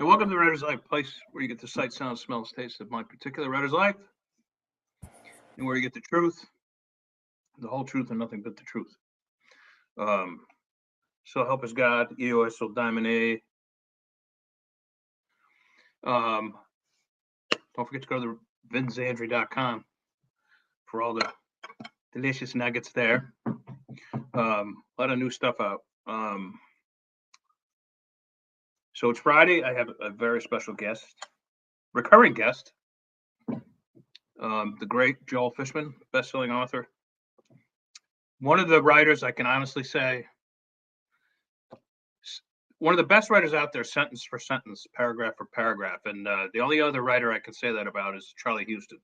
And welcome to Writer's Life, place where you get the sight, sound, smells, taste of my particular writer's life, and where you get the truth, the whole truth, and nothing but the truth. So help us God, EOS Soul Diamond A. Don't forget to go to vinzandri.com for all the delicious nuggets there. A lot of new stuff out. So it's Friday. I have a very special guest, recurring guest, the great Joel Fishman, best-selling author. One of the writers I can honestly say, one of the best writers out there, sentence for sentence, paragraph for paragraph. And the only other writer I can say that about is Charlie Houston.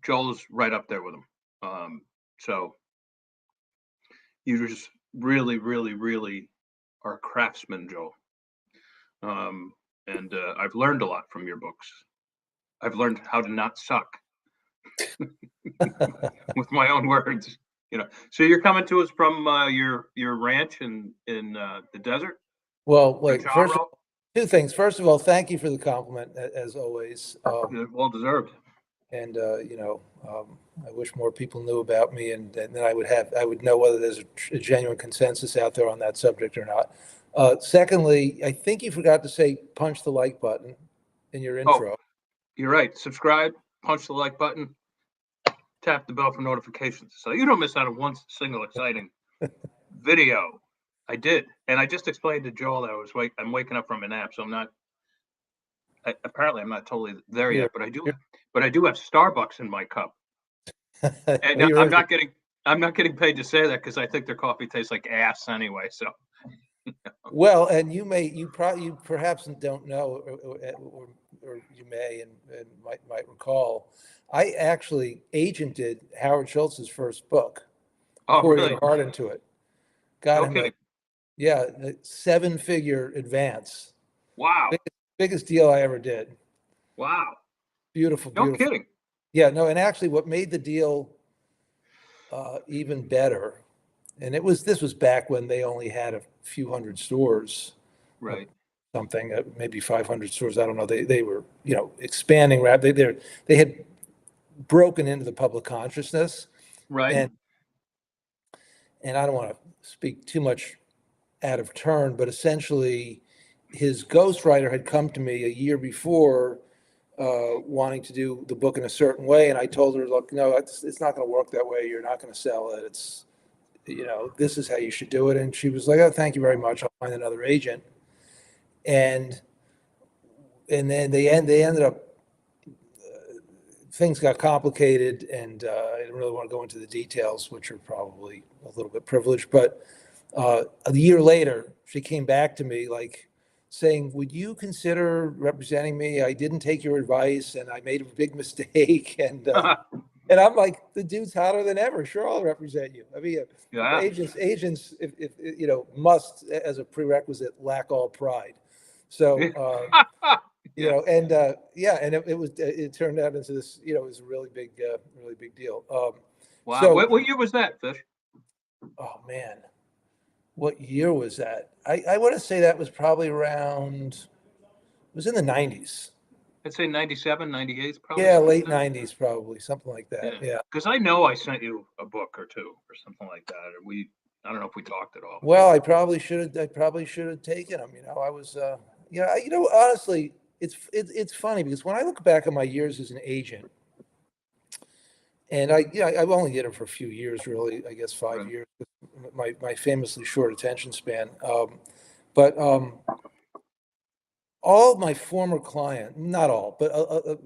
Joel's right up there with him. So you just really, really, really are a craftsman, Joel. And I've learned a lot from your books. I've learned how to not suck with my own words. So you're coming to us from your ranch in the desert. Well, wait. First, two things. First of all, thank you for the compliment, as always. Well deserved. And I wish more people knew about me, and then I would know whether there's a genuine consensus out there on that subject or not. Secondly, I think you forgot to say punch the like button in your intro. Oh, you're right. Subscribe, punch the like button, tap the bell for notifications so you don't miss out on one single exciting video. I did, and I just explained to Joel that I'm waking up from a nap, so I'm not totally there yet, but I do have Starbucks in my cup. And I'm not getting paid to say that because I think their coffee tastes like ass anyway. So well, and you perhaps don't know, or you may and might recall, I actually agented Howard Schultz's first book. Poured your heart into it. Got him a 7-figure advance. Wow. Biggest deal I ever did. Wow. Beautiful. No kidding. Yeah, no, and actually what made the deal even better, and this was back when they only had a few hundred stores. Right. Something, maybe 500 stores. I don't know. They were, expanding rapidly. They had broken into the public consciousness. Right. And I don't want to speak too much out of turn, but essentially his ghostwriter had come to me a year before wanting to do the book in a certain way. And I told her, look, no, it's not going to work that way. You're not going to sell it. It's, this is how you should do it. And she was like, oh, thank you very much. I'll find another agent. And then they ended up, things got complicated, and I didn't really want to go into the details, which are probably a little bit privileged. But a year later, she came back to me saying, would you consider representing me? I didn't take your advice and I made a big mistake. And I'm like, the dude's hotter than ever. Sure, I'll represent you. I mean, agents, if must, as a prerequisite, lack all pride. So, and it turned out into this, it was a really big deal. Wow. So, what year was that, Fish? Oh man, what year was that? I want to say that was probably around, it was in the 90s. I'd say 97, 98, probably. Yeah, late 90s, probably, something like that. Yeah. Because I know I sent you a book or two or something like that. I don't know if we talked at all. Well, I probably should have taken them. I was, honestly, it's funny because when I look back at my years as an agent, and I've only did it for a few years, really, I guess 5 years, my famously short attention span. But all of my former clients, not all, but a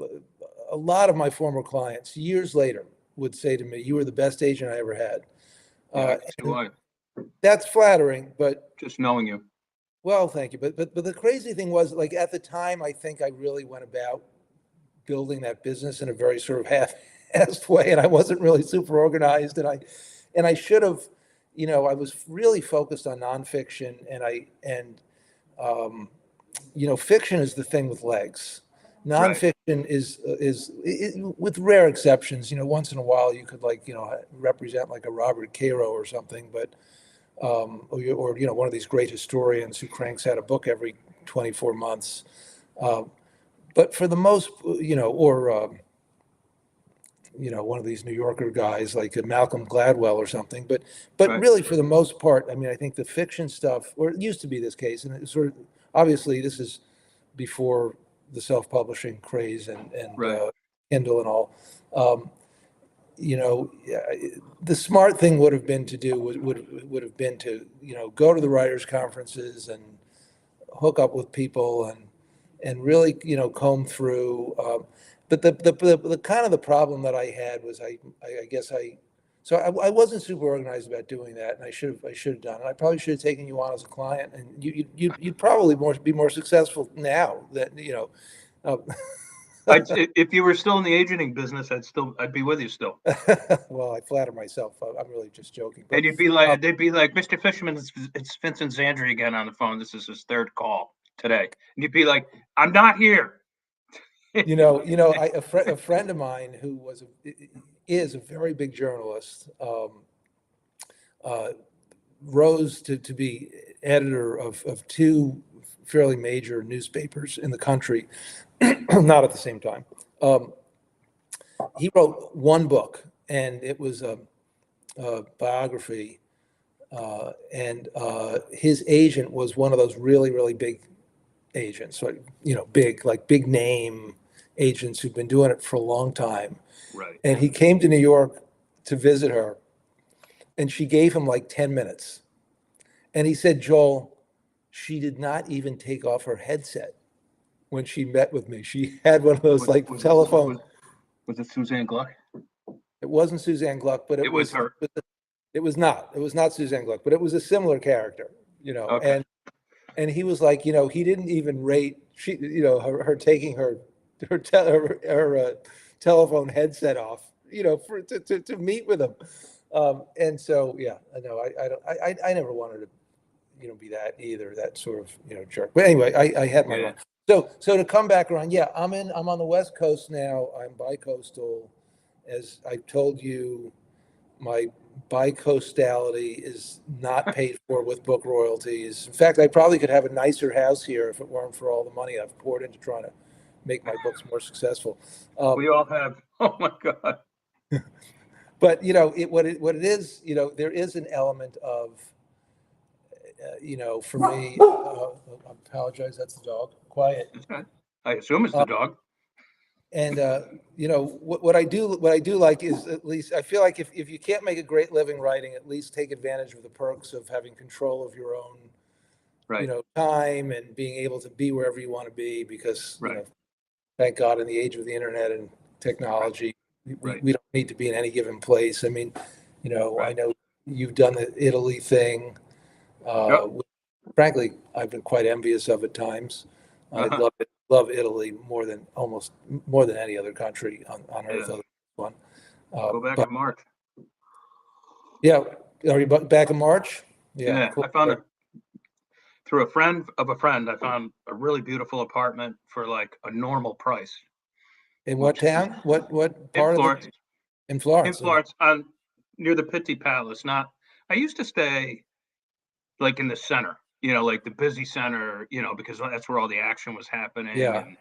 lot of my former clients, years later, would say to me, "You were the best agent I ever had." That's flattering, but just knowing you. Well, thank you. But the crazy thing was, at the time, I think I really went about building that business in a very sort of half-assed way, and I wasn't really super organized, and I should have, I was really focused on nonfiction, and fiction is the thing with legs. Nonfiction is with rare exceptions. Once in a while you could represent like a Robert Caro or something, but or one of these great historians who cranks out a book every 24 months. But for the most, or one of these New Yorker guys like Malcolm Gladwell or something. But Right. really, for the most part, I mean, I think the fiction stuff, or it used to be this case, and it's sort of obviously this is before the self-publishing craze and Right. Kindle and all. Um, yeah, the smart thing would have been to do would have been to go to the writers' conferences and hook up with people and really comb through. But the kind of the problem that I had was I guess I wasn't super organized about doing that, and I should have done it. I probably should have taken you on as a client, and you'd probably be more successful now that Uh, If you were still in the agenting business, I'd be with you still. well, I flatter myself. I'm really just joking. But And you'd be like, they'd be like, Mr. Fishman, it's Vincent Zandri again on the phone. This is his third call today. And you'd be like, I'm not here. a friend of mine who is a very big journalist, uh, rose to be editor of two fairly major newspapers in the country, not at the same time. He wrote one book, and it was a biography. And his agent was one of those really, really big agents, like big name agents who've been doing it for a long time. Right. And he came to New York to visit her, and she gave him like 10 minutes. And he said, Joel, she did not even take off her headset when she met with me. She had one of those telephone. Was it Suzanne Gluck? It wasn't Suzanne Gluck, but it was her. It was not. It was not Suzanne Gluck, but it was a similar character, Okay. And he was like, he didn't even rate her taking her telephone headset off, to meet with him. And so, yeah, I know I never wanted to, be that either, that sort of, jerk. But anyway, I had my run. So to come back around, yeah, I'm on the West Coast now. I'm bi-coastal. As I told you, my bi-coastality is not paid for with book royalties. In fact, I probably could have a nicer house here if it weren't for all the money I've poured into trying to make my books more successful. We all have. Oh my God. But what it is, there is an element of, for me. I apologize. That's the dog. Quiet. Okay. I assume it's the dog. And what I do like is, at least I feel like if you can't make a great living writing, at least take advantage of the perks of having control of your own, Right. time and being able to be wherever you want to be, because Right. thank God in the age of the internet and technology, Right. we don't need to be in any given place. I mean, Right. I know you've done the Italy thing. Yep. Frankly, I've been quite envious of at times. I Uh-huh. love Italy more than any other country on earth. Yeah. Other than one. Go back But in March. yeah, are you back in March? Yeah. Cool. I found through a friend of a friend, I found a really beautiful apartment for like a normal price. In what town? What In part of Florence. in Florence? In Florence, on near the Pitti Palace. Not. I used to stay like in the center, like the busy center, because that's where all the action was happening. Yeah. And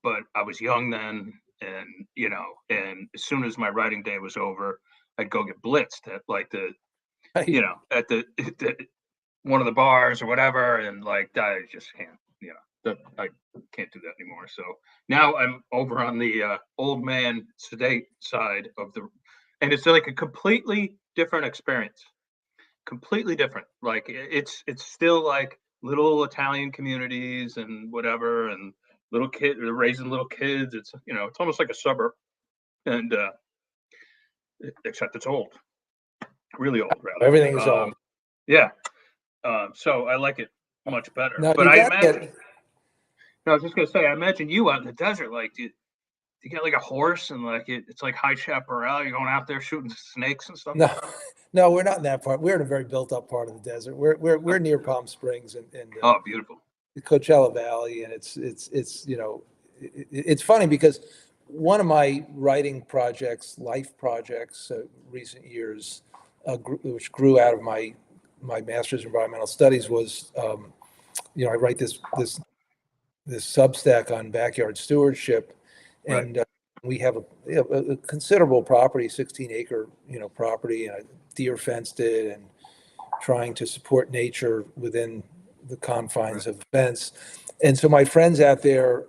but I was young then, and and as soon as my writing day was over, I'd go get blitzed at like at the one of the bars or whatever, and like I just can't, I can't do that anymore. So now I'm over on the old man sedate side of and it's like a completely different experience. Completely different. Like it's still like little Italian communities and whatever, and little kid raising little kids. It's it's almost like a suburb, and except it's old, really old rather. Everything is old. Yeah. So I like it much better. Now, But you I got imagine. I was just gonna say, I imagine you out in the desert, like you get like a horse and like it's like high chaparral. You're going out there shooting snakes and stuff. No, we're not in that part. We're in a very built up part of the desert. We're near Palm Springs and Oh, beautiful. the Coachella Valley, and it's funny because one of my writing projects, life projects, recent years, which grew out of my my master's in environmental studies was, I write this Substack on backyard stewardship, Right. and we have a considerable property, 16-acre, property, and deer fenced it, and trying to support nature within the confines of the fence. And so my friends out there,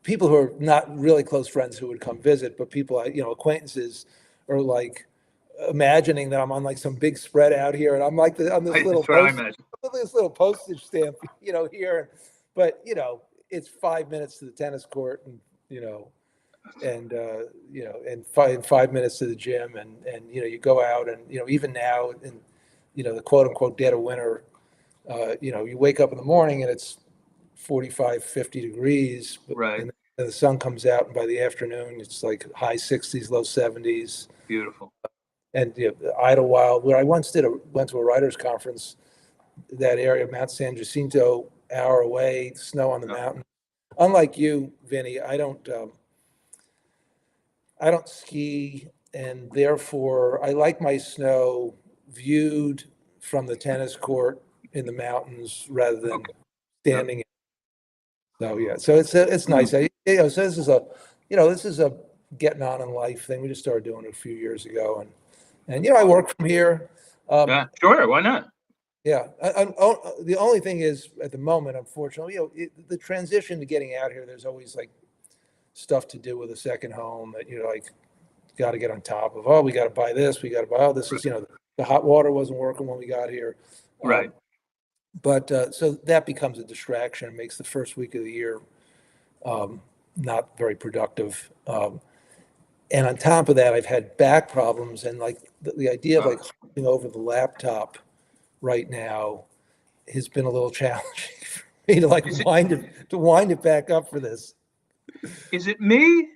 people who are not really close friends who would come visit, but people acquaintances, are like imagining that I'm on like some big spread out here, and I'm like on this little That's what I imagine. this little postage stamp, here. But it's 5 minutes to the tennis court, and and and 5 minutes to the gym, and you go out, and even now in the quote unquote dead of winter, you wake up in the morning and it's 45, 50 degrees, Right. and the sun comes out, and by the afternoon it's like high 60s, low 70s. Beautiful. And Idlewild, where I once went to a writers conference, that area, Mount San Jacinto, hour away, snow on the mountain. Unlike you, Vinny, I don't ski, and therefore I like my snow viewed from the tennis court in the mountains rather than standing. So yeah, so it's nice. So this is a getting on in life thing. We just started doing it a few years ago, and I work from here. Yeah, sure. Why not? Yeah, the only thing is at the moment, unfortunately, the transition to getting out here, there's always like stuff to do with a second home that like got to get on top of. Oh, we got to buy this. We got to buy. Oh, this is the hot water wasn't working when we got here. Right. But so that becomes a distraction. It makes the first week of the year not very productive. And on top of that, I've had back problems, and like the idea of like holding over the laptop right now has been a little challenging for me to like wind it back up for this. Is it me,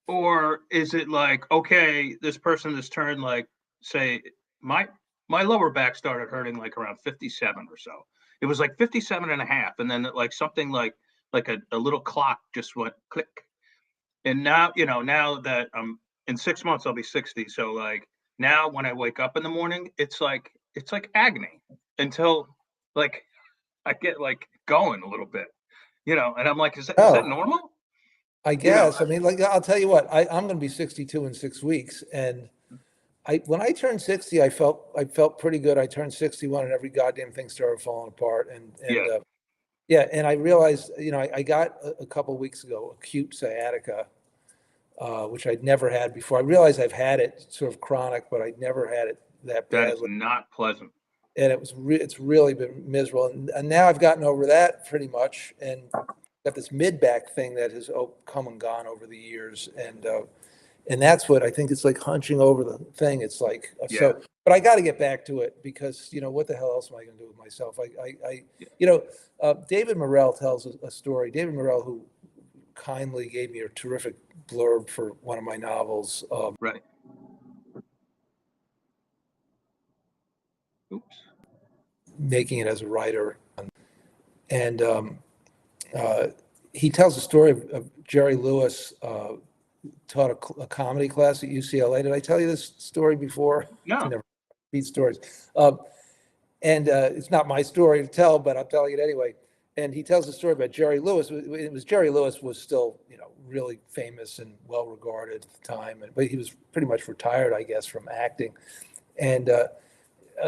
or is it like, okay, this person has turned, like, say, my lower back started hurting like around 57 or so. It was like 57 and a half, and then like something like a little clock just went click. And now, now that I'm in 6 months, I'll be 60. So like now when I wake up in the morning, it's like agony until like I get like going a little bit, and I'm like, is that normal? I guess. I mean, like, I'll tell you what, I'm going to be 62 in 6 weeks. And when I turned 60, I felt pretty good. I turned 61 and every goddamn thing started falling apart. And I realized, I got a couple of weeks ago, acute sciatica, which I'd never had before. I realized I've had it sort of chronic, but I'd never had it that That is badly. not pleasant. And it's really been miserable. And now I've gotten over that pretty much, and got this mid back thing that has come and gone over the years, and that's what I think it's like hunching over the thing. It's like so, but I got to get back to it because what the hell else am I going to do with myself? David Morrell tells a story. David Morrell, who kindly gave me a terrific blurb for one of my novels. Right. Oops. Making it as a writer, and he tells a story of Jerry Lewis taught a comedy class at UCLA. Did I tell you this story before? No. I never read stories. And it's not my story to tell, but I'm telling it anyway. And he tells a story about Jerry Lewis. Jerry Lewis was still, really famous and well regarded at the time, but he was pretty much retired, I guess, from acting. And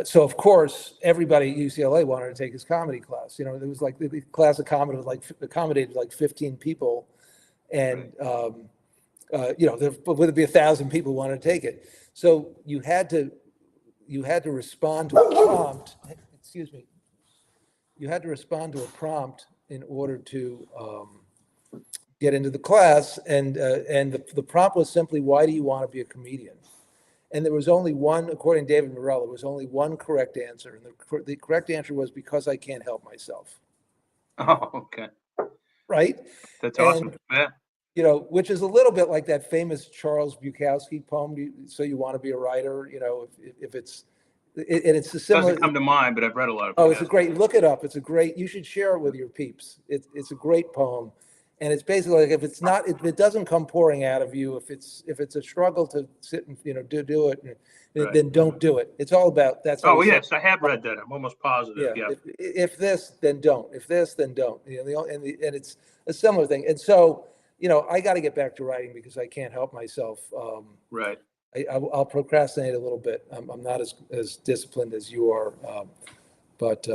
so of course everybody at UCLA wanted to take his comedy class. There was like the class accommodated like 15 people, and there would be 1,000 people wanted to take it. So you had to respond to a prompt. Excuse me. You had to respond to a prompt in order to get into the class, and the prompt was simply, "Why do you want to be a comedian?" And there was only one, according to David Morrell, there was only one correct answer. And the correct answer was, "Because I can't help myself." Oh, okay. Right? That's awesome. Yeah. Which is a little bit like that famous Charles Bukowski poem, "So You Want to Be a Writer?" If it's a similar. Doesn't come to mind, but I've read a lot of. Oh, it's a great, look it up. You should share it with your peeps. It's a great poem. And it's basically like, if it doesn't come pouring out of you, if it's a struggle to sit and, do it, Right. then don't do it. It's all about, that's Oh, always yes, I have read that. I'm almost positive. yeah. Yeah. If this, then don't. If this, then don't. And it's a similar thing. And so, I got to get back to writing because I can't help myself. Right. I'll procrastinate a little bit. I'm not as disciplined as you are, but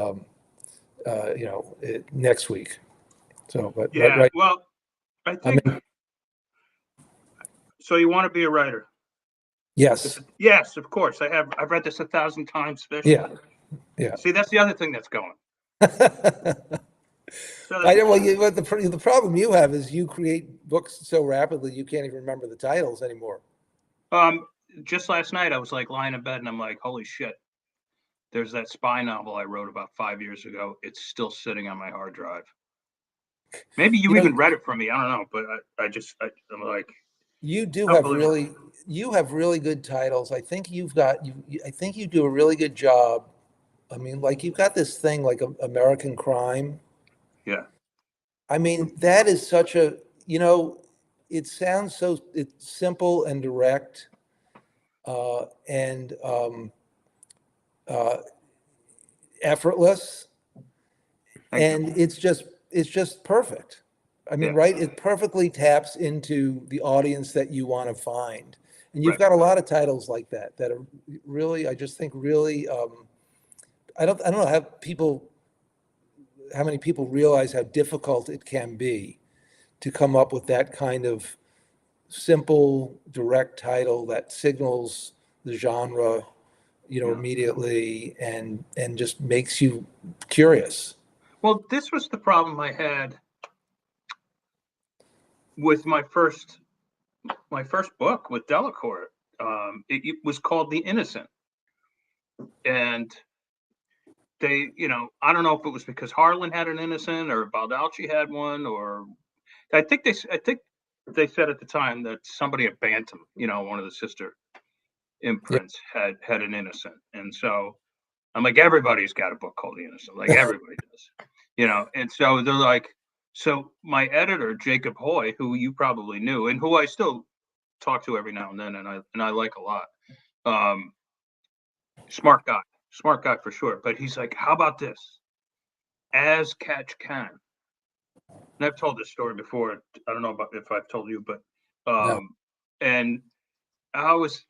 next week. So, but Yeah. right, Well, I I'm think in, so. You want to be a writer? yes, Yes, of course. I've read this 1,000 times, Fish. yeah, yeah. See, that's the other thing that's going. So I know. Well, but the problem you have is you create books so rapidly you can't even remember the titles anymore. um, just last night I was like lying in bed and I'm like, holy shit. There's that spy novel I wrote about 5 years ago. It's still sitting on my hard drive. Maybe you You know, even read it from me. I don't know, but I'm like, you do have unbelievable. really good titles. I think I think you do a really good job. I mean, like you've got this thing like American Crime. Yeah, I mean, that is such a, it sounds it's simple and direct, and uh, effortless, thank you. and it's just perfect. I mean, Yeah, right? It perfectly taps into the audience that you want to find. And you've right. got a lot of titles like that are really, I just think really, I don't know how many people realize how difficult it can be to come up with that kind of simple, direct title that signals the genre, Yeah. immediately and just makes you curious. Well, this was the problem I had with my first book with Delacourt. It was called The Innocent, and I don't know if it was because Harlan had an Innocent or Baldacci had one, or I think they said at the time that somebody at Bantam, one of the sister Yeah. imprints, had an Innocent, and so I'm like, everybody's got a book called The Innocent, like everybody does. And so they're like, so my editor Jacob Hoy, who you probably knew and who I still talk to every now and then, and I like a lot. Um, smart guy for sure. But he's like, how about this? As Catch Can. And I've told this story before. I don't know about if I've told you, but No. and I was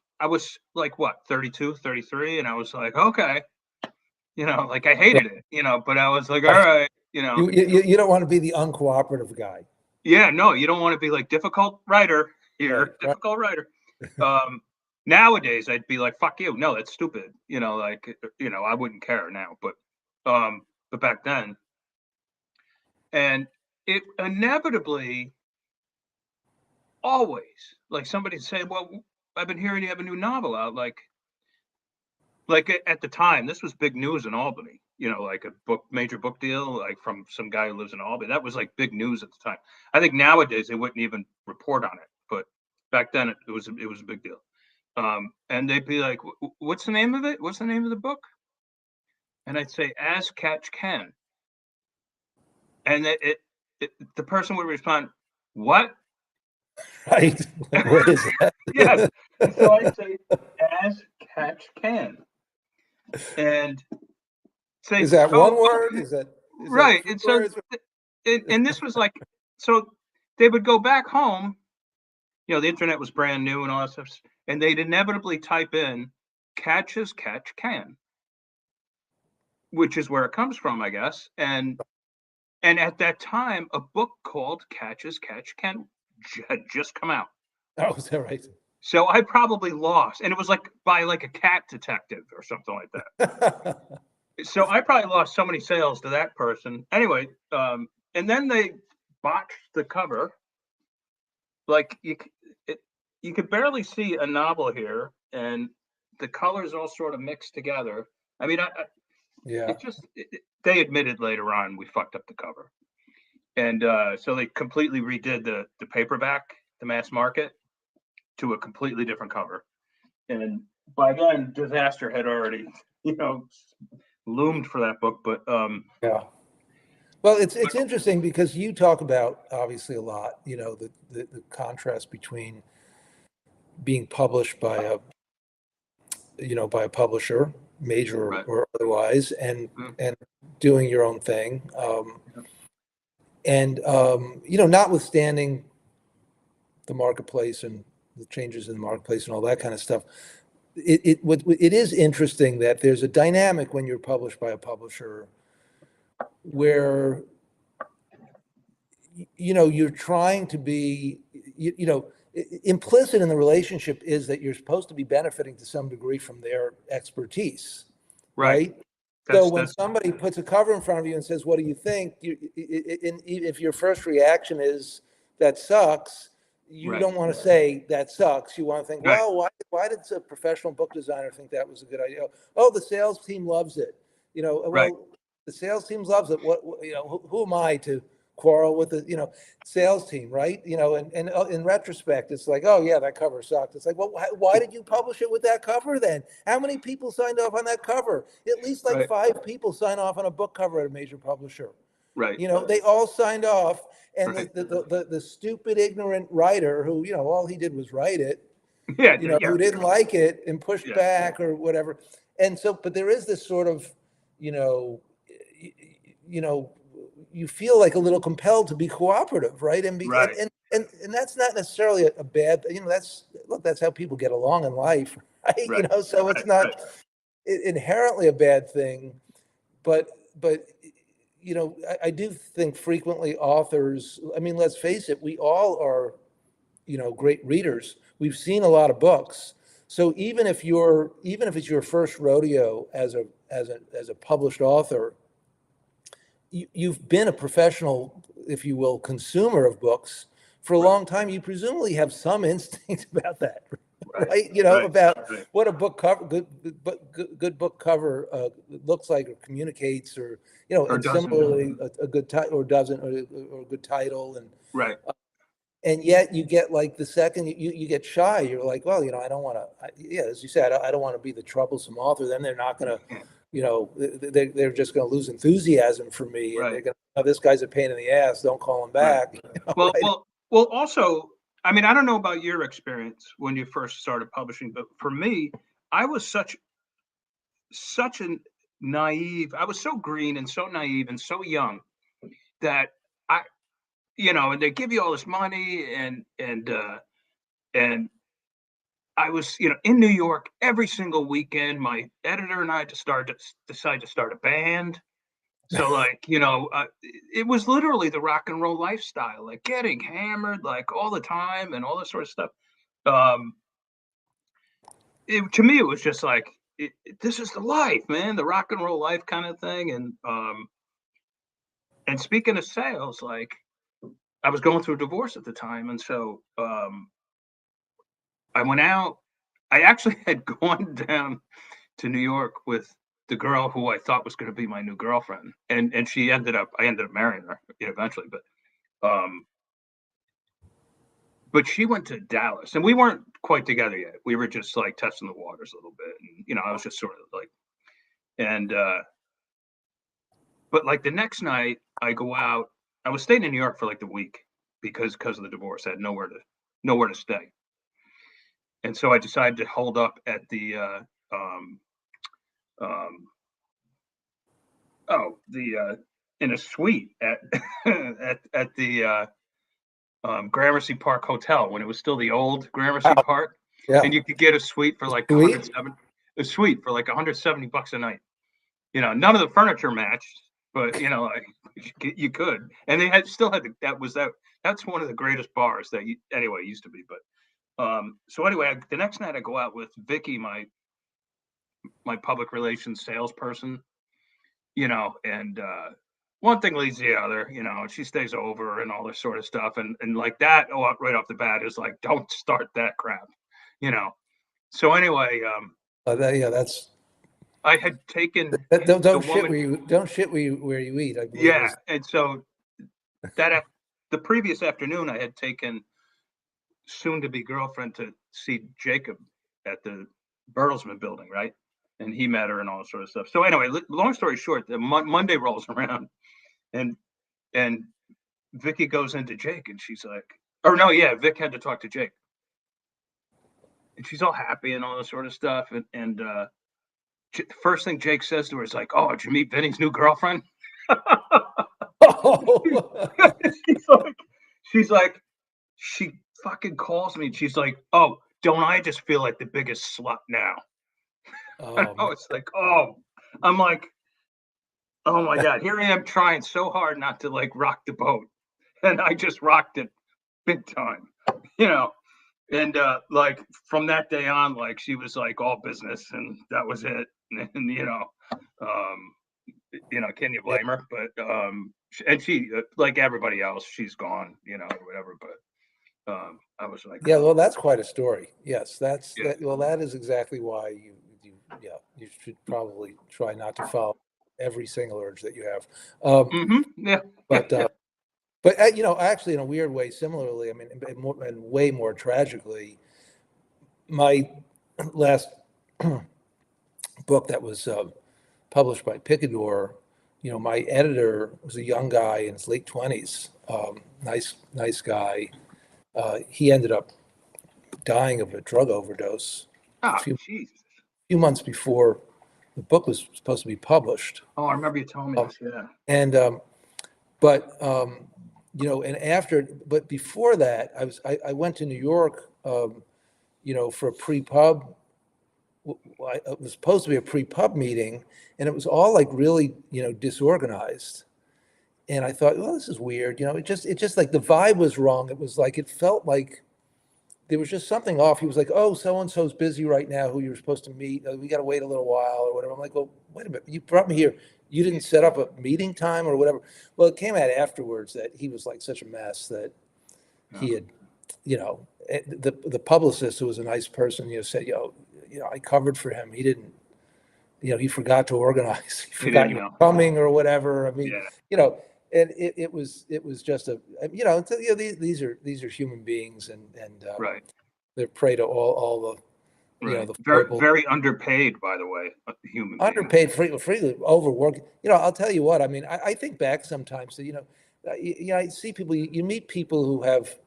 like what, 32, 33, and I was like, okay, like I hated it, but I was like, all Right. right, You don't want to be the uncooperative guy. yeah, no, you don't want to be like difficult writer Right. here, difficult writer. Um, Nowadays I'd be like, fuck you, no, that's stupid, like I wouldn't care now, but back then, and it inevitably always like somebody say, well, I've been hearing you have a new novel out, like at the time, this was big news in Albany, like a major book deal, like from some guy who lives in Albany. That was like big news at the time. I think nowadays they wouldn't even report on it, but back then it was a big deal. And they'd be like, "What's the name of it? What's the name of the book?" And I'd say, "As Catch Can," and the person would respond, "What?" Right. What is that? Yes. And so I'd say, "As Catch Can," and say, Is that "So one word? Is that right." three And so words? and this was like, so they would go back home, the internet was brand new and all that stuff, and they'd inevitably type in "catch as catch can," which is where it comes from, I guess. And at that time, a book called Catch as Catch Can had just come out. Oh, is that right? So I probably lost, and it was like by like a cat detective or something like that. So I probably lost so many sales to that person. Anyway, and then they botched the cover. Like you could barely see a novel here, and the colors all sort of mixed together. I mean, Yeah. it just they admitted later on we fucked up the cover, and so they completely redid the paperback, the mass market, to a completely different cover. And by then, disaster had already loomed for that book. But Yeah. Well, it's interesting because you talk about obviously a lot, the contrast between being published by a publisher, major Right. or otherwise, and Mm. and doing your own thing. And notwithstanding the marketplace and the changes in the marketplace and all that kind of stuff, it is interesting that there's a dynamic when you're published by a publisher where you're trying to be, implicit in the relationship is that you're supposed to be benefiting to some degree from their expertise, Right. right? So when That's somebody puts a cover in front of you and says, "What do you think?" If your first reaction is that sucks, you right. don't want to say that sucks. You want to think, Right. "Well, why did a professional book designer think that was a good idea?" Oh, the sales team loves it. Right. Well, the sales team loves it. Who am I to quarrel with the sales team, right? And in retrospect, it's like, oh yeah, that cover sucked. It's like, well, why did you publish it with that cover then? How many people signed off on that cover? At least like Right. 5 people sign off on a book cover at a major publisher. Right. They all signed off, and Right. the stupid, ignorant writer who, all he did was write it, Yeah. Yeah. who didn't like it and pushed Yeah. back or whatever. And so, but there is this sort of, you know, y- you know, you feel like a little compelled to be cooperative, right? And be, Right. and that's not necessarily a bad, that's how people get along in life, right? Right. So it's Right. not Right. inherently a bad thing, but I do think frequently authors, I mean, let's face it, we all are, great readers. We've seen a lot of books. So even if it's your first rodeo as a published author, you've been a professional, if you will, consumer of books for a Right. long time. You presumably have some instinct about that, Right. right? Right. About Right. what a book cover, good book cover looks like or communicates, or Or and doesn't. similarly a good title or doesn't, or a good title, Right. and yet you get like the second you get shy, you're like, well, I don't want to. Yeah, as you said, I don't want to be the troublesome author. Then they're not going to, Yeah. they're just going to lose enthusiasm for me, and Right. they're going to, oh, this guy's a pain in the ass. Don't call him Right. back. Well, Right? well, well, also, I mean, I don't know about your experience when you first started publishing, but for me, I was such a naive, I was so green and so naive and so young that I, and they give you all this money and I was, in New York every single weekend. My editor and I decide to start a band. So like, it was literally the rock and roll lifestyle, like getting hammered like all the time and all this sort of stuff. Um, to me, it was just like, this is the life, man, the rock and roll life kind of thing. And speaking of sales, like I was going through a divorce at the time. And so I went out, I actually had gone down to New York with the girl who I thought was going to be my new girlfriend. And I ended up marrying her eventually, um, but she went to Dallas, and we weren't quite together yet. We were just like testing the waters a little bit, and I was just sort of like, and but like the next night, I go out. I was staying in New York for like the week because of the divorce. I had nowhere to stay, and so I decided to hold up at the um, um, in a suite at at the Gramercy Park Hotel when it was still the old Gramercy Wow. Park, Yeah. and you could get a suite for like Sweet. $170 a night. None of the furniture matched, but like, you could, and they still had that's one of the greatest bars that anyway used to be. But so anyway, the next night I go out with Vicky, my public relations salesperson, and one thing leads to the other, and she stays over and all this sort of stuff. And like that, right off the bat is like, don't start that crap, you know? So anyway, Yeah, that's I had taken the don't shit woman, where you eat, I believe yeah. is. And so the previous afternoon, I had taken soon to be girlfriend to see Jacob at the Bertelsmann building, right? And he met her and all that sort of stuff. So anyway, long story short, the Monday rolls around, and And Vicky goes into Jake and she's like, or no, yeah, Vic had to talk to Jake. And she's all happy and all this sort of stuff. And the first thing Jake says to her is like, "Oh, did you meet Vinny's new girlfriend?" Oh. she's like, she's like, she fucking calls me and she's like, "Oh, don't I just feel like the biggest slut now?" And I Man. was like, "Oh," I'm like, "Oh my God, here I am trying so hard not to like rock the boat." And I just rocked it big time, you know. And like from that day on, like she was like all business, and that was it. And can you Yeah. blame her? But and she, like everybody else, she's gone, or whatever. But I was like, Yeah, well, that's quite a story. Yes, that's yeah, that. Well, that is exactly why you should probably try not to follow every single urge that you have. yeah, yeah, But yeah. actually, in a weird way, similarly, I mean, and way more tragically, my last book that was published by Picador, my editor was a young guy in his late 20s, nice guy. He ended up dying of a drug overdose a Oh, Jesus. few months before the book was supposed to be published. Oh, I remember you telling me Um, this. Yeah. and but and but before that, I went to New York, for a pre-pub. It was supposed to be a pre-pub meeting, and it was all like really, disorganized. And I thought, well, this is weird. It just like the vibe was wrong. It was like it felt like there was just something off. He was like, "Oh, so and so's busy right now. Who you're supposed to meet? We got to wait a little while or whatever." I'm like, "Well, wait a minute. You brought me here. You didn't set up a meeting time or whatever." Well, it came out afterwards that he was like such a mess that Yeah. he had, the publicist, who was a nice person, said, I covered for him. He didn't, he forgot to organize. He He forgot didn't you were know. coming or whatever. I mean, Yeah. and it was just these are human beings, and Right. they're prey to all the Right. the Very, foibles. very underpaid, by the way, human beings. Underpaid, freely overworked. I'll tell you what. I mean, I think back sometimes to I see people. You meet people who have,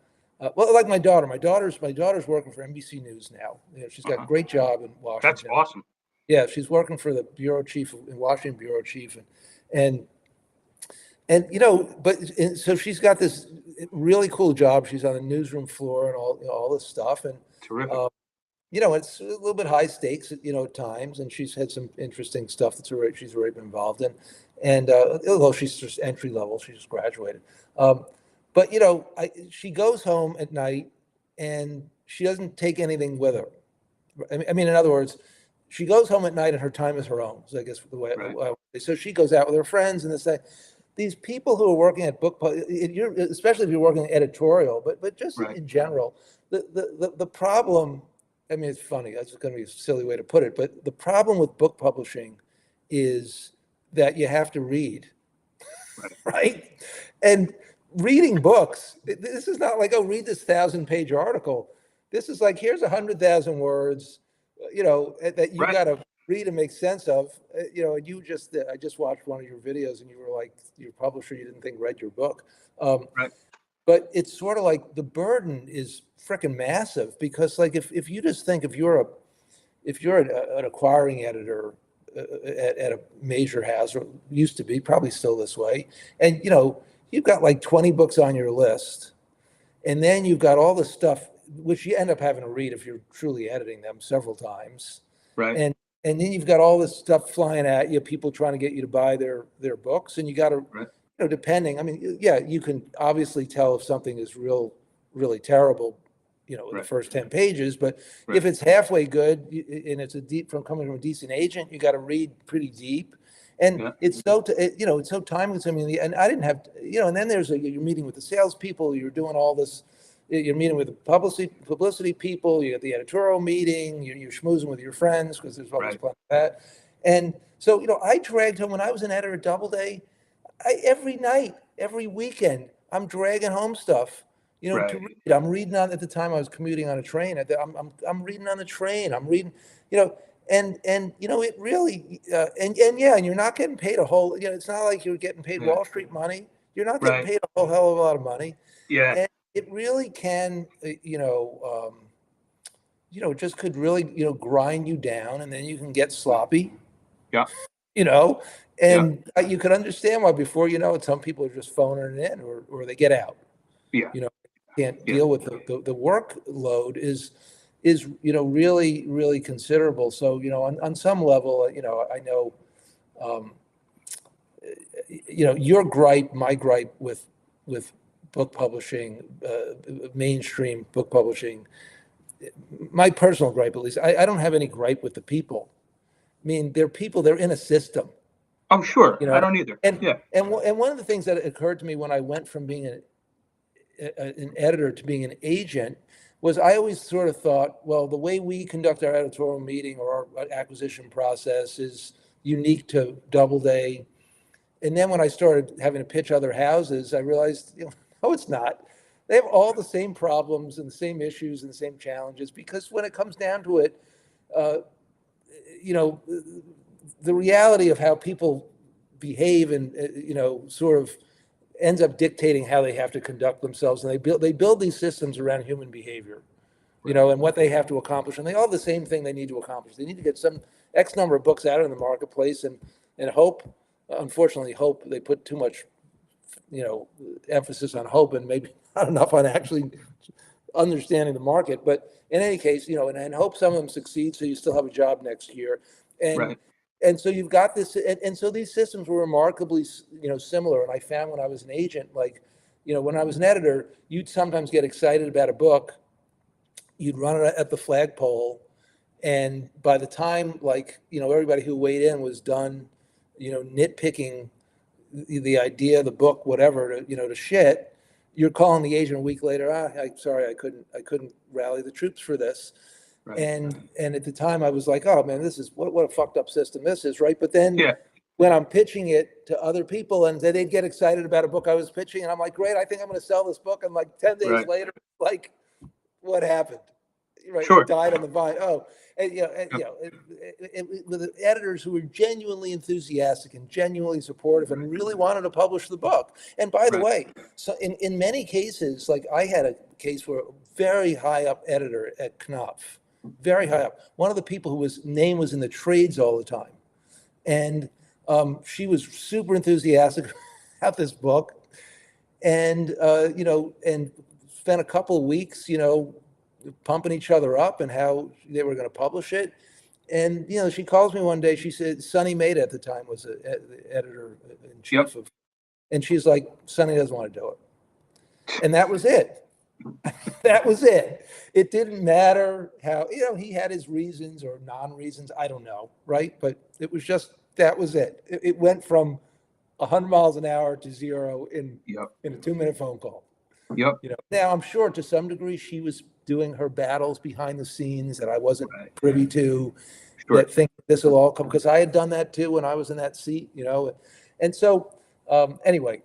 well, like my daughter. My daughter's working for NBC News now. She's got a Uh-huh. great job in That's Washington. awesome. Yeah, she's working for the bureau chief in Washington, bureau chief, and and but so she's got this really cool job. She's on the newsroom floor and all this stuff, and Terrific. uh, it's a little bit high stakes, at times, and she's had some interesting stuff she's already been involved in. And although she's just entry level, she just graduated. But she goes home at night and she doesn't take anything with her. I mean, in other words, she goes home at night and her time is her own. So I guess the way, Right. so she goes out with her friends and these people who are working at especially if you're working editorial, but just Right. in general, the problem. I mean, it's funny. That's going to be a silly way to put it, but the problem with book publishing is that you have to read, Right. right? And reading books, this is not like, oh, read this 1,000-page article. This is like, here's 100,000 words, that you Right. got to read and make sense of. And I just watched one of your videos, and you were like, your publisher, you didn't think read your book. Right. But it's sort of like the burden is freaking massive, because like if you just think, if you're an acquiring editor at a major house, or used to be, probably still this way, and you've got like 20 books on your list, and then you've got all the stuff which you end up having to read if you're truly editing them several times, Right. and then you've got all this stuff flying at you, people trying to get you to buy their books, and you got to, Right. depending. I mean, yeah, you can obviously tell if something is really terrible, in the Right. first 10 pages. But Right. if it's halfway good, and it's coming from a decent agent, you got to read pretty deep. And Yeah. it's so time consuming. And I didn't have, and then you're meeting with the salespeople, you're doing all this, you're meeting with the publicity people, you get the editorial meeting, you're schmoozing with your friends, because there's always Right. plenty of that. And so, I dragged home when I was an editor at Doubleday. Every night, every weekend, I'm dragging home stuff, to Right. read. I'm reading at the time I was commuting on a train. I'm reading on the train. I'm reading, and it really, and yeah, and you're not getting paid a whole, it's not like you're getting paid Yeah. Wall Street money. You're not getting Right. paid a whole hell of a lot of money. Yeah. And it really can, it just could really, grind you down, and then you can get sloppy, Yeah. you know, Yeah. and you can understand why before you know it, some people are just phoning it in, or they get out, Yeah. can't Yeah. deal with the workload is, really, really considerable. So, on some level, I know, um, your gripe, my gripe with book publishing, mainstream book publishing, my personal gripe at least, I don't have any gripe with the people. I mean, they're people, they're in a system, Oh, sure. you I know. don't either. And Yeah. and one of the things that occurred to me when I went from being an editor to being an agent was I always sort of thought, well, the way we conduct our editorial meeting or our acquisition process is unique to Doubleday. And then when I started having to pitch other houses, I realized, no, it's not. They have all the same problems and the same issues and the same challenges, because when it comes down to it, uh, you know, the reality of how people behave and, sort of ends up dictating how they have to conduct themselves. And they build these systems around human behavior, Right. and what they have to accomplish. And they all have the same thing they need to accomplish. They need to get some X number of books out in the marketplace, and hope, unfortunately, hope they put too much, emphasis on hope and maybe not enough on actually understanding the market. But in any case, and hope some of them succeed so you still have a job next year. And Right. and so you've got this, and so these systems were remarkably, similar. And I found when I was an agent, like, when I was an editor, you'd sometimes get excited about a book, you'd run it at the flagpole, and by the time, like, everybody who weighed in was done, nitpicking the idea, the book, whatever, to shit, you're calling the agent a week later. I'm sorry, I couldn't rally the troops for this. Right. And at the time I was like, oh man, this is what a fucked up system this is, right? But then Yeah. when I'm pitching it to other people and they'd get excited about a book I was pitching, and I'm like, great, I think I'm going to sell this book. And like 10 days Right. later, like, what happened? Right, it Sure. died on the vine. Oh, and Yep. with the editors who were genuinely enthusiastic and genuinely supportive and really wanted to publish the book. And by the Right. way, so in many cases, like I had a case where a very high up editor at Knopf, very high up, one of the people whose name was in the trades all the time, and she was super enthusiastic about this book, and and spent a couple of weeks, pumping each other up and how they were going to publish it. And she calls me one day. She said Sonny Mate at the time was the editor in Yep. chief of, and she's like, Sonny doesn't want to do it, and that was it. That was it. It didn't matter how, he had his reasons or non-reasons. I don't know, right? But it was just, that was it. It went from 100 miles an hour to zero Yep. in a 2-minute phone call. Yep. Now I'm sure to some degree she was doing her battles behind the scenes that I wasn't Right. privy to, Sure. that think this will all come, because I had done that too when I was in that seat, and so anyway,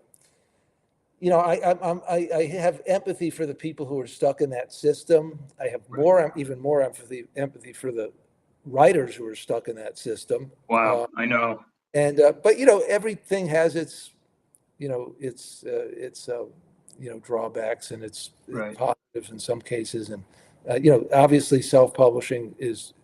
I have empathy for the people who are stuck in that system. I have even more empathy for the writers who are stuck in that system. Wow. I know. And but everything has its, its drawbacks, and its Right. positives in some cases. And obviously self-publishing is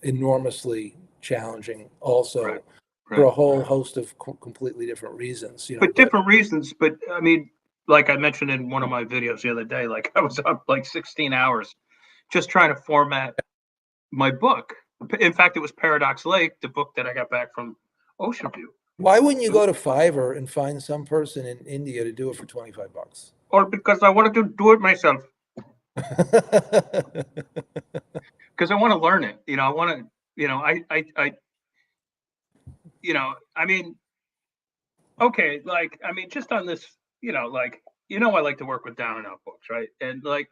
enormously challenging also, Right. for a Right. whole host of completely different reasons, But but different reasons. But I mean, like I mentioned in one of my videos the other day, like I was up like 16 hours just trying to format my book. In fact, it was Paradox Lake, the book that I got back from Ocean View. why wouldn't you go to Fiverr and find some person in India to do it for $25? Or because I wanted to do it myself. Because I want to learn it. I want to, I mean, okay, like, I mean, just on this, like, I like to work with down and out books, right? And like,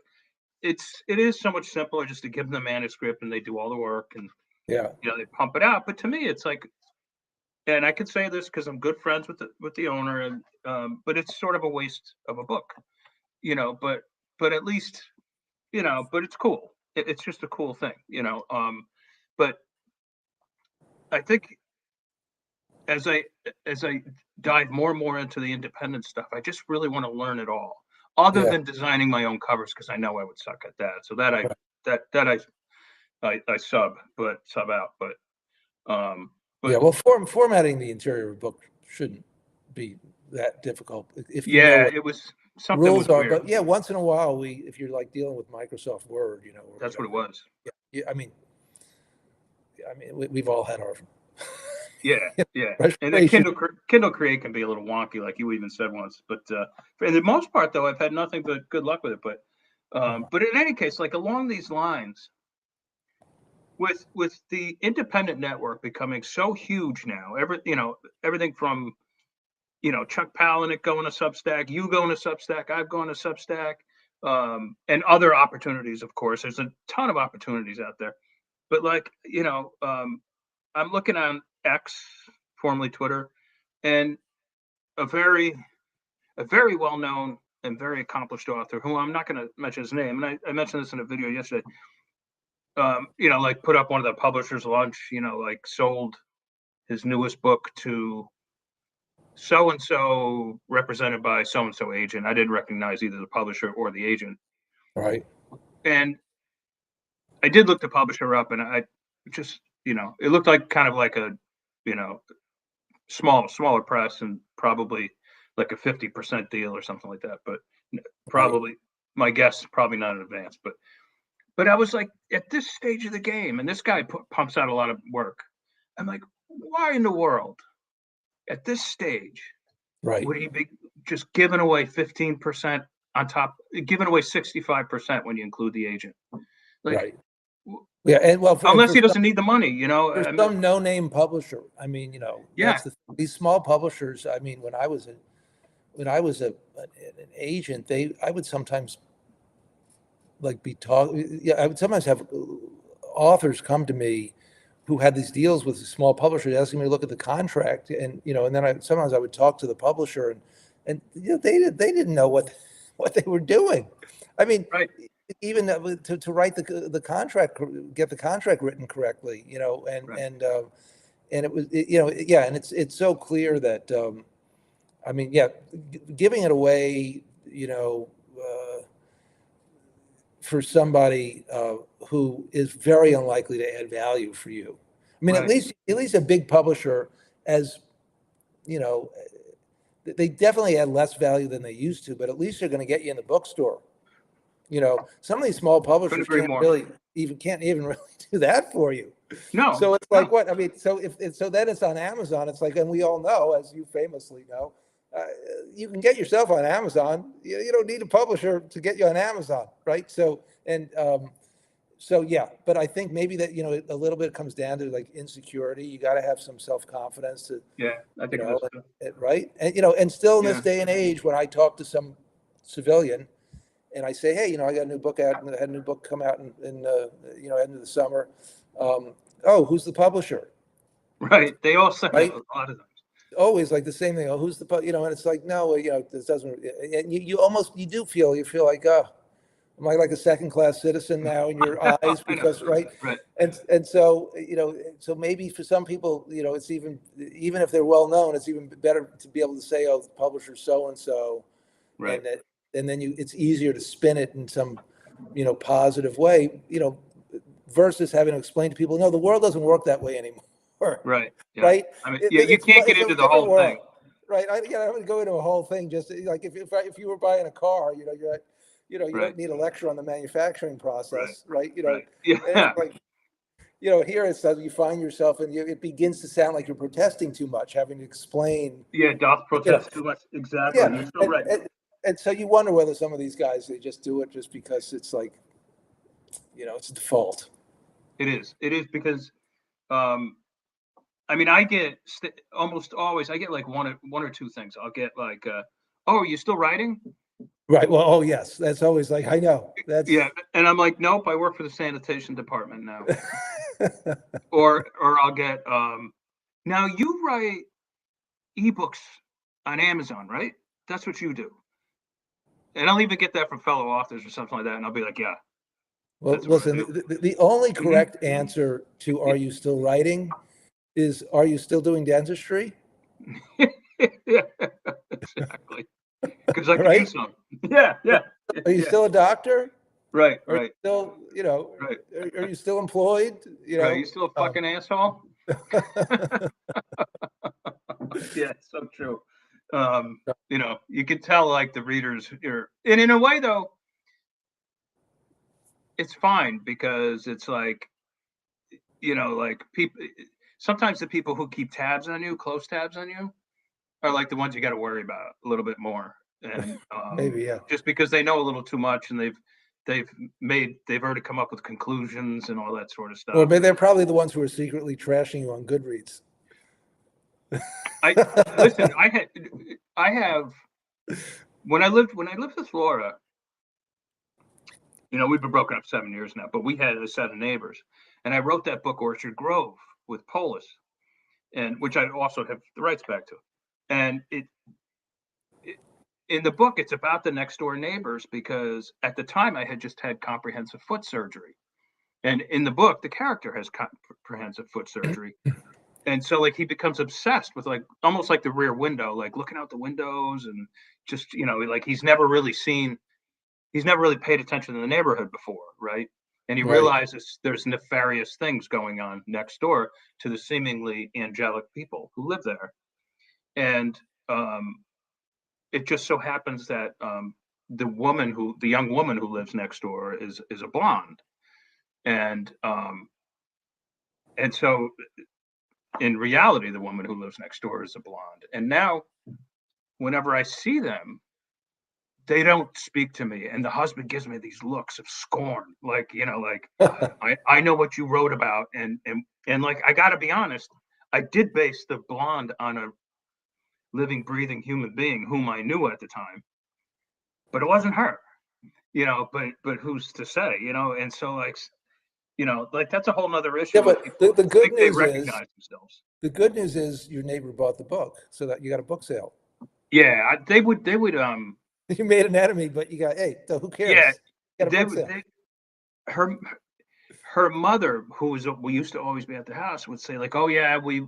it is so much simpler just to give them the manuscript and they do all the work, and, Yeah. they pump it out. But to me, it's like, and I could say this because I'm good friends with the owner, and but it's sort of a waste of a book, but at least, but it's cool. It's just a cool thing. But I think as I dive more and more into the independent stuff, I just really want to learn it all, other Yeah, than designing my own covers, because I know I would suck at that. So that right. I sub out, um, Yeah. but Well, formatting the interior of a book shouldn't be that difficult if you know yeah, what it was something rules was are. weird. But yeah, once in a while, if you're like dealing with Microsoft Word, or That's what it whatever. was. Yeah, yeah, we've all had our Yeah, yeah. And that frustration. Kindle Create can be a little wonky, like you even said once. But for the most part, though, I've had nothing but good luck with it. But in any case, like along these lines, with the independent network becoming so huge now, everything from Chuck Palahniuk going to Substack, you going to Substack, I've gone to Substack, and other opportunities. Of course, there's a ton of opportunities out there. But like I'm looking on X, formerly Twitter, and a very a very well known and very accomplished author who I'm not going to mention his name, and I mentioned this in a video yesterday. Like put up one of the publishers' lunch, like sold his newest book to so and so, represented by so and so agent. I didn't recognize either the publisher or the agent, Right. and I did look the publisher up, and I just it looked like kind of like a you know smaller press, and probably like a 50% deal or something like that. But Right. probably my guess, probably not in advance. But I was like, at this stage of the game, and this guy pumps out a lot of work. I'm like, why in the world at this stage Right. would he be just giving away 15% on top, giving away 65% when you include the agent? Like, Right. Yeah. And well, unless he doesn't need the money, for I mean, some no-name publisher, yeah, these small publishers. I mean, when I was an agent, I would sometimes like be talk. Yeah, I would sometimes have authors come to me who had these deals with small publishers, asking me to look at the contract, and then sometimes I would talk to the publisher, and they didn't know what they were doing. I mean, right, even to write the contract, get the contract written correctly, right, and it was yeah, and it's so clear that I mean, yeah, giving it away, for somebody who is very unlikely to add value for you. I mean, right, at least a big publisher, as you know, they definitely add less value than they used to, but at least they're going to get you in the bookstore. Some of these small couldn't publishers agree more. can't even really do that for you. No, So it's like no, what I mean. So so then it's on Amazon. It's like, and we all know, as you famously know, uh, you can get yourself on Amazon. You don't need a publisher to get you on Amazon, right? So yeah, but I think maybe that a little bit comes down to like insecurity. You got to have some self confidence to yeah, I you think it know, is too. right? And and still in this Yeah, day and age, when I talk to some civilian and I say, hey, I got a new book out, and I had a new book come out in end of the summer. Oh, who's the publisher? right. They all say that Right? a lot of times. Always like the same thing. Oh, who's and it's like, no, this doesn't. And you feel like, oh, am I like a second class citizen now in your eyes? I know, Because right, right, and so so maybe for some people, it's even if they're well known, it's even better to be able to say, oh, the publisher so and so, right, and that, and then it's easier to spin it in some positive way, versus having to explain to people, no, the world doesn't work that way anymore. right. Yeah, Right? I mean, yeah, you can't get It's a into the different whole thing. world, right? I would go into a whole thing just like if you were buying a car, you Right, don't need a lecture on the manufacturing right, process, right? right. And it's Yeah, like here it's like you find yourself and it begins to sound like you're protesting too much, having to explain, yeah. Doth you know, protest too much. Exactly. yeah, You're so right. and so you wonder whether some of these guys they just do it just because it's like it's a default. It is. It is because um, I mean, I get almost always. I get like one or two things. I'll get like, "Oh, are you still writing?" Right. Well, oh yes, that's always like I know Yeah, that's and I'm like, "Nope, I work for the sanitation department now." Or I'll get, "Now you write ebooks on Amazon, right? That's what you do." And I'll even get that from fellow authors or something like that, and I'll be like, "Yeah, well, that's what I listen, do." the only Hmm. correct answer to "Are you still writing?" is, are you still doing dentistry? Yeah, exactly. Because I could Right? use some. Yeah, yeah, Are you yeah. still a doctor? Right, Are you right, still, right, are you still employed? right. You still a Um, fucking asshole? Yeah, it's so true. You could tell like the readers are, and in a way though, it's fine because it's like, like people. Sometimes the people who keep tabs on you, close tabs on you, are like the ones you got to worry about a little bit more, and maybe, yeah. just because they know a little too much and they've already come up with conclusions and all that sort of Or stuff. maybe they're probably the ones who are secretly trashing you on Goodreads. I listen. I have when I lived with Laura. We've been broken up 7 years now, but we had a set of neighbors, and I wrote that book Orchard Grove with Polis, and which I also have the rights back to, and it in the book it's about the next door neighbors because at the time I had just had comprehensive foot surgery, and in the book the character has comprehensive foot surgery, and so like he becomes obsessed with like almost like the rear window, like looking out the windows and just like he's never really paid attention to the neighborhood before, right? And he Right. realizes there's nefarious things going on next door to the seemingly angelic people who live there. And it just so happens that the young woman who lives next door is a blonde, and so in reality, the woman who lives next door is a blonde. And now, whenever I see them, they don't speak to me, and the husband gives me these looks of scorn, like like I know what you wrote about, and like I got to be honest, I did base the blonde on a living, breathing human being whom I knew at the time, but it wasn't her, but who's to say, and so like that's a whole nother Yeah, issue when but people the good think they news is recognize themselves. your neighbor bought the book, so that you got a book sale. Yeah, they would You made an enemy, but you got, hey, so who yeah, cares? You got a book sale. her her mother, we used to always be at the house, would say like, "Oh yeah, we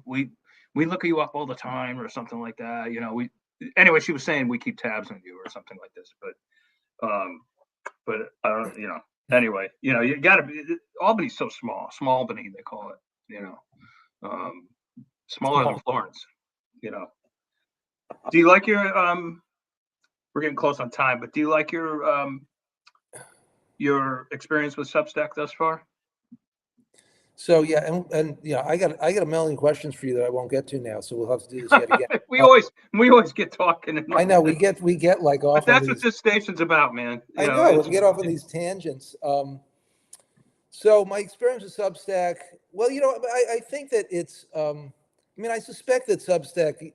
look you up all the time," or something like that. We anyway. She was saying we keep tabs on you or something like this, but anyway, you got to be. Albany's so small Albany they call it. Um, Smaller than Small. Florence. You know. Do you like your We're getting close on time, but do you like your experience with Substack thus far? So yeah, and I got a million questions for you that I won't get to now, so we'll have to do this yet again. we always get talking. I know we get like But off on that's what these. this station's about, man. I know we get off on these tangents. So my experience with Substack, well, I think that it's, I mean, I suspect that Substack,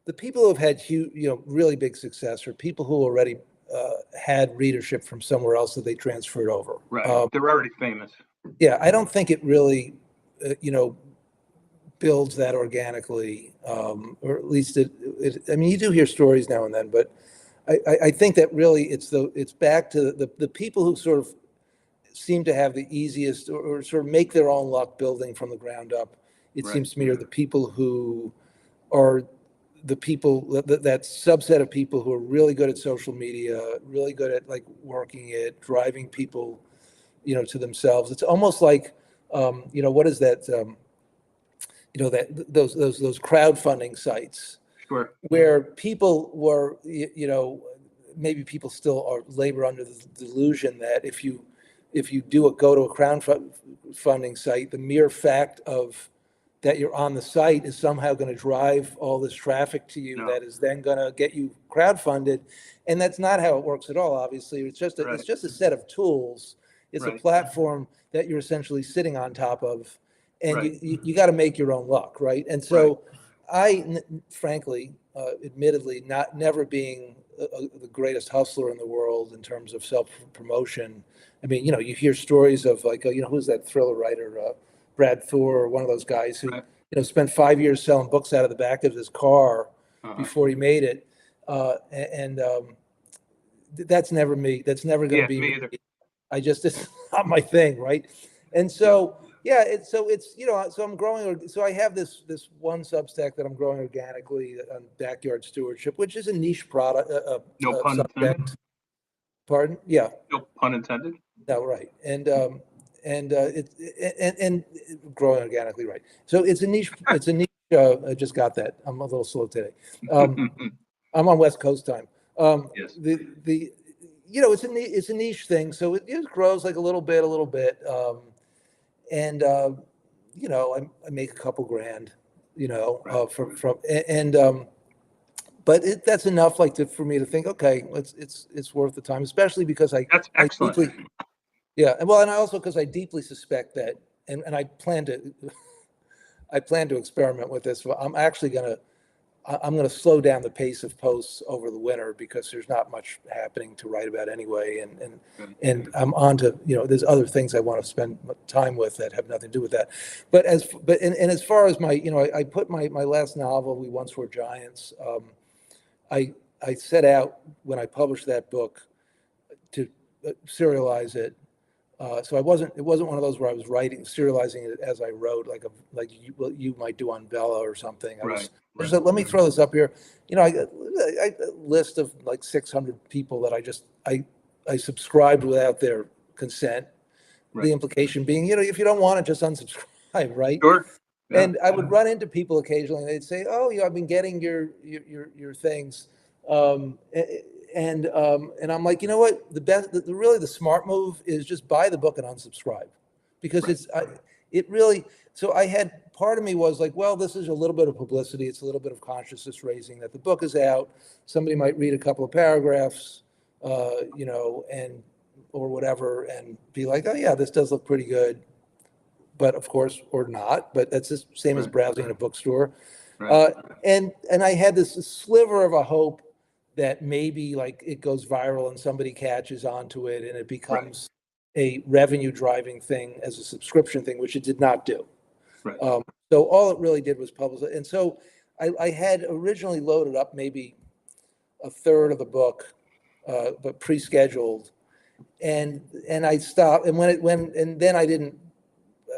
the people who have had huge, really big success are people who already had readership from somewhere else that they transferred over. Right. They're already famous. Yeah, I don't think it really, builds that organically, or at least I mean, you do hear stories now and then, but I think that really it's back to the people who sort of seem to have the easiest or sort of make their own luck building from the ground up. It Right. seems to me are the people who are the people that subset of people who are really good at social media, really good at like working it, driving people, to themselves. It's almost like, what is that? That those crowdfunding sites Sure. where people were, maybe people still are labor under the delusion that if you go to a crowdfunding site, the mere fact of that you're on the site is somehow going to drive all this traffic to you No. that is then going to get you crowdfunded, and that's not how it works at all. Obviously, Right. it's just a set of tools. It's a Right. platform that you're essentially sitting on top of, and Right. you got to make your own luck, right? And so frankly, admittedly, never being the greatest hustler in the world in terms of self promotion. I mean, you hear stories of like, who's that thriller writer, Brad Thor, or one of those guys who, Right. spent 5 years selling books out of the back of his car Uh-huh. before he made it. That's never me. That's never going to be me me. either. It's not my thing, right? And so Yeah, it's so I'm growing. So I have this one Substack that I'm growing organically on backyard stewardship, which is a niche product No pun intended. subject. Pardon? Yeah, No pun intended. no, right. And growing organically, right. So it's a niche. It's a niche. I just got that. I'm a little slow today. I'm on West Coast time. Yes. The it's a niche thing, so it just grows like a little bit, and I make a couple grand, Right. from but that's enough, like for me to think, okay, it's worth the time, especially because That's I excellent. deeply, yeah, and well, and I also because I deeply suspect that, and I plan to, I plan to experiment with this. I'm actually I'm going to slow down the pace of posts over the winter because there's not much happening to write about anyway. And I'm on to, there's other things I want to spend time with that have nothing to do with that. And as far as my, I put my last novel, We Once Were Giants. I, I set out when I published that book to serialize it. So it wasn't one of those where I was serializing it as I wrote, like you might do on Vella or something. Right. I just said, let me throw this up here. I a list of like 600 people that I subscribed without their consent. Right. The implication being, if you don't want it, just unsubscribe, right? Sure. Yeah. And I would run into people occasionally, and they'd say, "Oh, I've been getting your things," um, and I'm like, you know what? Really, the smart move is just buy the book and unsubscribe, because Right. it really. So I had part of me was like, well, this is a little bit of publicity. It's a little bit of consciousness raising that the book is out. Somebody might read a couple of paragraphs, and or whatever, and be like, oh yeah, this does look pretty good. But of course, or not. But that's the same as Right. browsing in a bookstore. Right. And I had this sliver of a hope that maybe like it goes viral and somebody catches onto it and it becomes a revenue driving thing as a subscription thing, which it did not do. Right. So all it really did was publish it. And so I had originally loaded up maybe a third of the book, but pre-scheduled, and I stopped. And and then I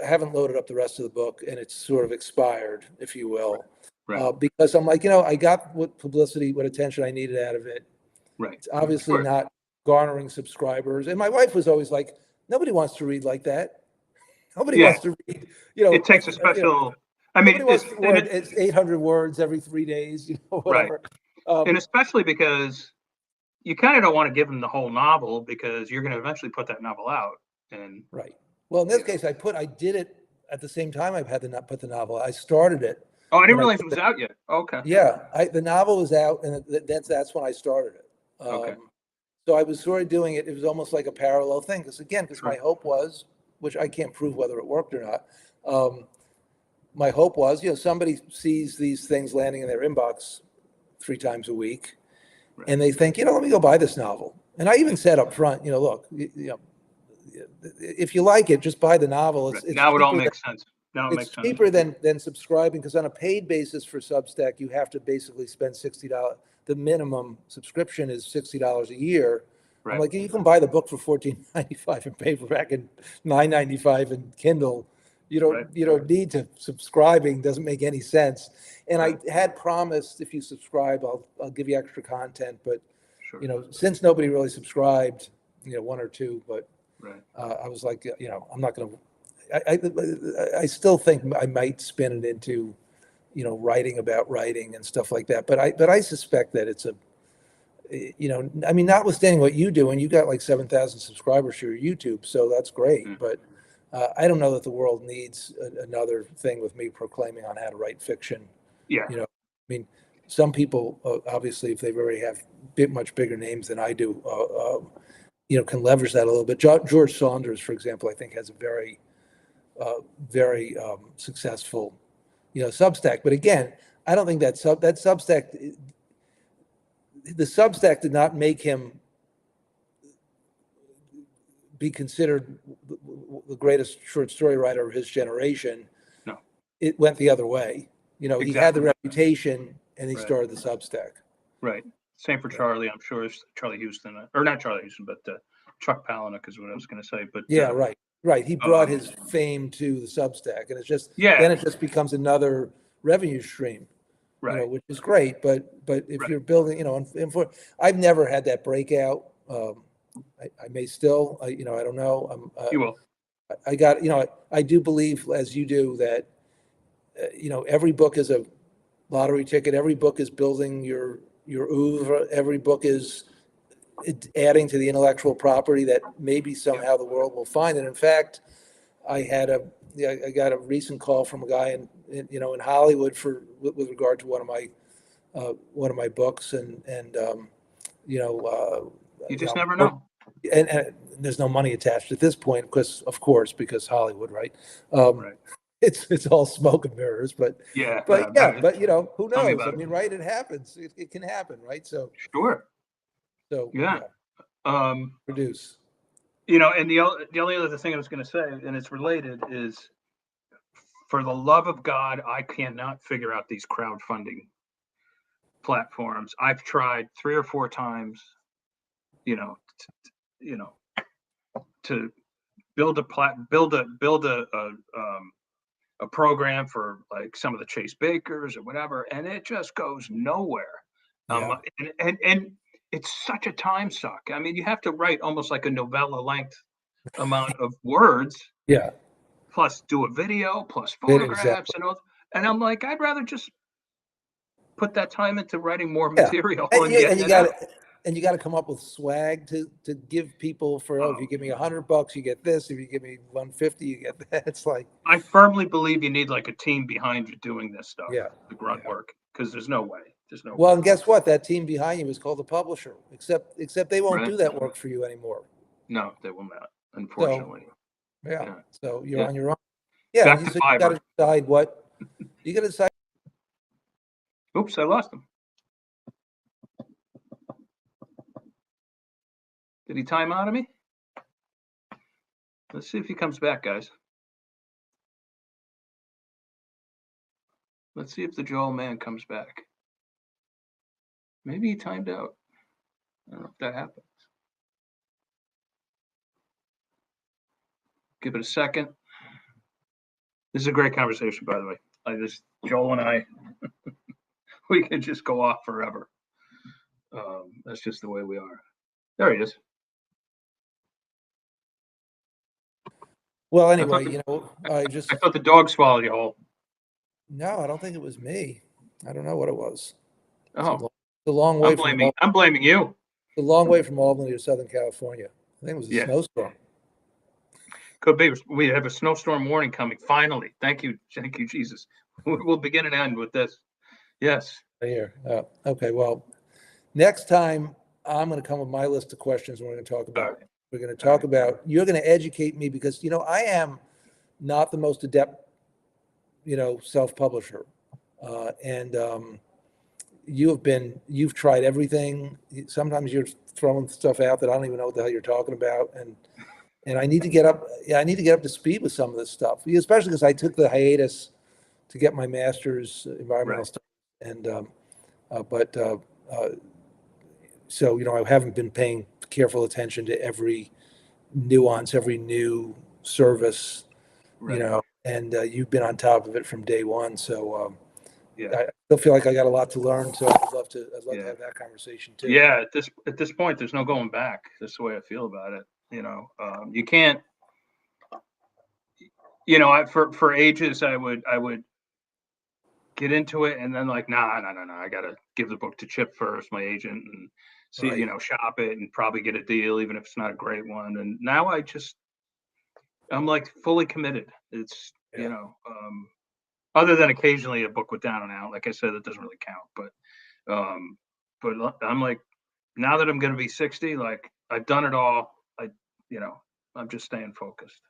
haven't loaded up the rest of the book, and it's sort of expired, if you will. Right. Because I'm like, I got what attention I needed out of it. Right. It's obviously Sure. not garnering subscribers. And my wife was always like, nobody wants to read like that. Nobody Yeah. wants to read, It takes a special. I mean, nobody wants to word, it's 800 words every 3 days, whatever. Right. And especially because you kind of don't want to give them the whole novel, because you're going to eventually put that novel out. And right. Well, in this case, I did it at the same time I had to not put the novel. I started it. Oh, I didn't realize it was out yet. Okay. Yeah, the novel was out, and that's when I started it. Okay. So I was sort of doing it. It was almost like a parallel thing, because Sure. my hope was, which I can't prove whether it worked or not. My hope was, somebody sees these things landing in their inbox 3 times a week, Right. and they think, let me go buy this novel. And I even said up front, look, if you like it, just buy the novel. Right. Now it all makes sense. Now it It's makes sense. cheaper than subscribing, because on a paid basis for Substack, you have to basically spend $60. The minimum subscription is $60 a year. Right. I'm like, you can buy the book for $14.95 in paperback and $9.95 in Kindle. You don't need to. Subscribing doesn't make any sense. And I had promised, if you subscribe, I'll give you extra content. But Sure. Since nobody really subscribed, 1 or 2, but Right. I was like, I'm not going to. I still think I might spin it into, writing about writing and stuff like that. But I suspect that it's I mean, notwithstanding what you do, and you got like 7,000 subscribers to your YouTube, so that's great. Mm. But I don't know that the world needs another thing with me proclaiming on how to write fiction. Yeah. I mean, some people, obviously, if they already have much bigger names than I do, can leverage that a little bit. George Saunders, for example, I think has a very successful, Substack. But again, I don't think that Substack, the Substack did not make him be considered the greatest short story writer of his generation. No. It went the other way. Exactly. He had the reputation, and he Right. started the Substack. Right. Same for Charlie. I'm sure it's Charlie Houston, or not Charlie Houston, but Chuck Palahniuk is what I was going to say. But yeah, right. Right. He brought his fame to the Substack, and then Yeah, it just becomes another revenue stream, right, which is great. But if right. you're building, I've never had that breakout. I may still, I don't know. You will. I got, I do believe, as you do, that, every book is a lottery ticket. Every book is building your oeuvre. Every book is adding to the intellectual property that maybe Yep. somehow the world will find. And in fact, I got a recent call from a guy in Hollywood with regard to one of my books, and you know, You you just know, never know. and there's no money attached at this point, because Hollywood, right? Um, Right. it's all smoke and mirrors, Yeah. but who Tell me knows? I about it. mean, right? It happens. It can happen, right? Sure. So Yeah. yeah, Um, produce. and the only other thing I was going to say, and it's related, is for the love of God, I cannot figure out these crowdfunding platforms. I've tried 3 or 4 times, you know, you know, to build a program for like some of the Chase Bakers or whatever, and it just goes nowhere. Yeah, And it's such a time suck. I mean, you have to write almost like a novella length amount of words, yeah, plus do a video, plus photographs exactly. and all. And I'm like, I'd rather just put that time into writing more Yeah, material and and you, and getting you it got out. to and you got to come up with swag to give people if Oh, you give me $100, you get this. If you give me 150, you get that. It's like, I firmly believe you need like a team behind you doing this stuff, yeah, the grunt yeah. work, because there's no way. There's no way. Well, and guess what? That team behind you is called the publisher. Except they won't Right? do that work for you anymore. No, they will not, So unfortunately. yeah, Yeah. so you're Yeah. on your own. Yeah, Back to so you got Fiverr. to decide what you got to decide. Oops, I lost him. Did he time out of me? Let's see if he comes back, guys. Let's see if the Joel man comes back. Maybe he timed out. I don't know if that happens. Give it a second. This is a great conversation, by the way. Joel and I, we can just go off forever. That's just the way we are. There he is. Well, I thought anyway, the, I I thought the dog swallowed you whole. no, I don't think it was me. I don't know what it was. It's Oh, a long way from I'm blaming you. a long way from Albany to Southern California. I think it was a Yeah, snowstorm. could be. We have a snowstorm warning coming. Finally, thank you, Jesus. We'll begin and end with this. Yes. Here. Okay. Well, next time I'm going to come with my list of questions we're going to talk All about. right. We're going to All talk right. about, you're going to educate me because, I am not the most adept, self-publisher. And you've tried everything. Sometimes you're throwing stuff out that I don't even know what the hell you're talking about. And I need to get up, I need to get up to speed with some of this stuff, especially because I took the hiatus to get my master's environmental Right. studies. And, but so, I haven't been paying careful attention to every nuance, every new service, Right. and you've been on top of it from day one. So Yeah. I still feel like I got a lot to learn. So I'd love to Yeah. have that conversation too. Yeah. At this point, there's no going back. That's the way I feel about it. You can't. For ages, I would get into it and then like, nah, no, no, no. I gotta give the book to Chip first, my agent, and see, Right. shop it and probably get a deal, even if it's not a great one. And now I'm like fully committed. It's Yeah. other than occasionally a book with down and out, like I said, that doesn't really count. But I'm like, now that I'm gonna be 60, like I've done it all. You know, I'm just staying focused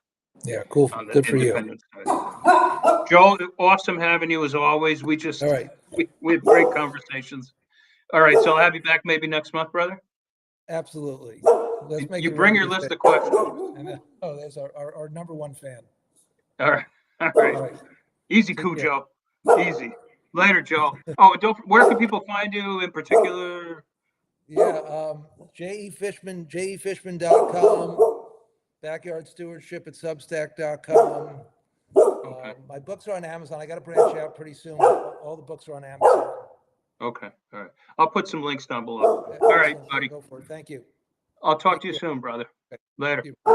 Yeah. Cool. on the Good for you. independent side. Joel, awesome having you as always. All right. We have great conversations. All right, so I'll have you back maybe next month, brother. Absolutely. Let's make You it a bring your regular list thing. of questions. I know. Oh, there's our number one fan. All right, all All right. right. Easy, Take care. Cujo. Easy. Later, Joel. Oh, where can people find you in particular? Yeah. Jefishman, jefishman.com. Backyard Stewardship at Substack.com. Okay. My books are on Amazon. I got to branch out pretty soon. All the books are on Amazon. Okay. All right. I'll put some links down below. All right, Excellent. buddy. Go for it. Thank you. I'll talk Take to you care. soon, brother. Okay. Later. Thank you.